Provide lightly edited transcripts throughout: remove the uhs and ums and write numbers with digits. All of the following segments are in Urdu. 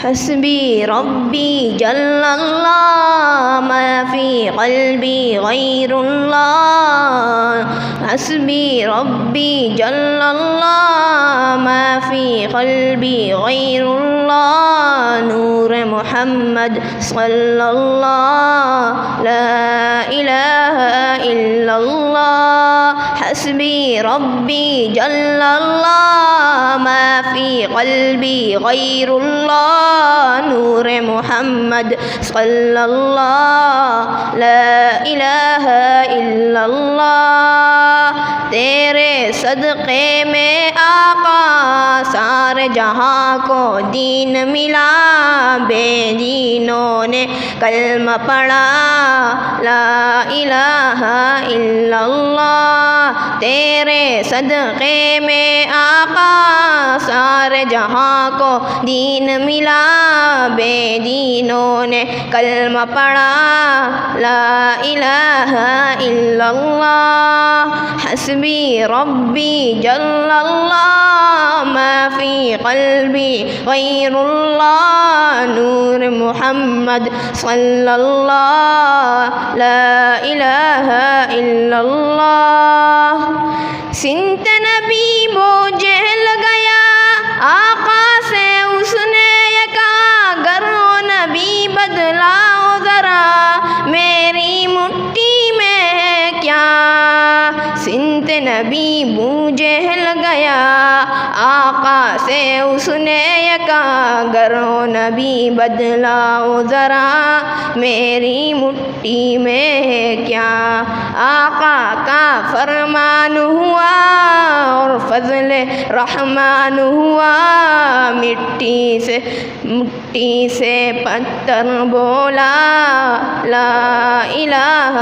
حسبي ربي جل الله ما في قلبي غير الله حسبي ربي جل الله ما في قلبي غير الله نور محمد صلى الله لا إله إلا الله حسبي ربي جل الله ما في قلبي غير الله نور محمد صلى الله لا إله إلا الله تیرے صدقے میں آقا سارے جہاں کو دین ملا بے دینوں نے کلمہ پڑھا لا الہ الا اللہ تیرے صدقے میں آقا سارے جہاں کو دین ملا بے دینوں نے کلمہ پڑھا لا الہ الا اللہ حسبی ربی جل اللہ ما فی قلبی غیر اللہ نور محمد صلی اللہ لا الہ الا اللہ سنت نبی مجھے لگیا آقا سے اس نے یہ کہا گر وہ نبی بدلاؤ ذرا میری مٹھی میں ہے کیا سنت نبی مجھے لگیا آقا سے اس نے یہ کہا گر وہ نبی بدلاؤ ذرا میری مٹھی میں ہے کیا آقا کا فرمان ہوا اور فضل رحمان ہوا مٹی سے پتھر بولا لا الہ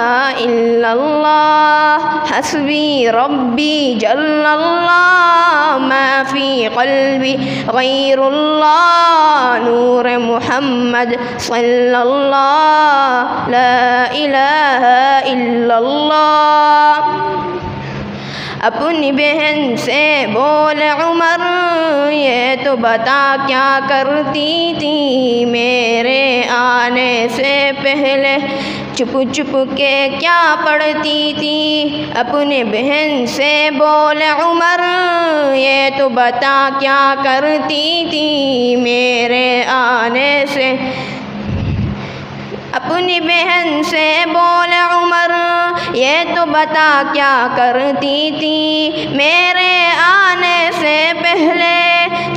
الا اللہ حسبی ربی جل اللہ ما فی قلبی غیر اللہ نور محمد صلی اللہ لا الہ الا اللہ اپنی بہن سے بولے عمر یہ تو بتا کیا کرتی تھی میرے آنے سے پہلے چپ چپ کے کیا پڑھتی تھی اپنی بہن سے بولے عمر یہ تو بتا کیا کرتی تھی میرے آنے سے اپنی بہن سے بولے عمر یہ تو بتا کیا کرتی تھی میرے آنے سے پہلے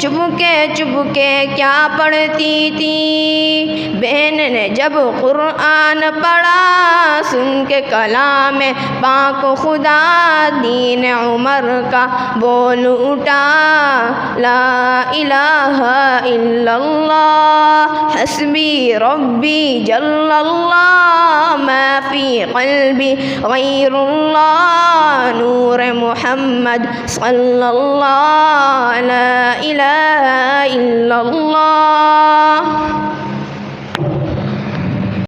چپ کے کیا پڑھتی تھی بہن نے جب قرآن پڑھا سن کے کلام پاک خدا دین عمر کا بول اٹھا لا الہ الا اللہ حسبی ربی جل اللہ ما فی قلبی غیر اللہ نور محمد صلی اللہ لا الہ الا اللہ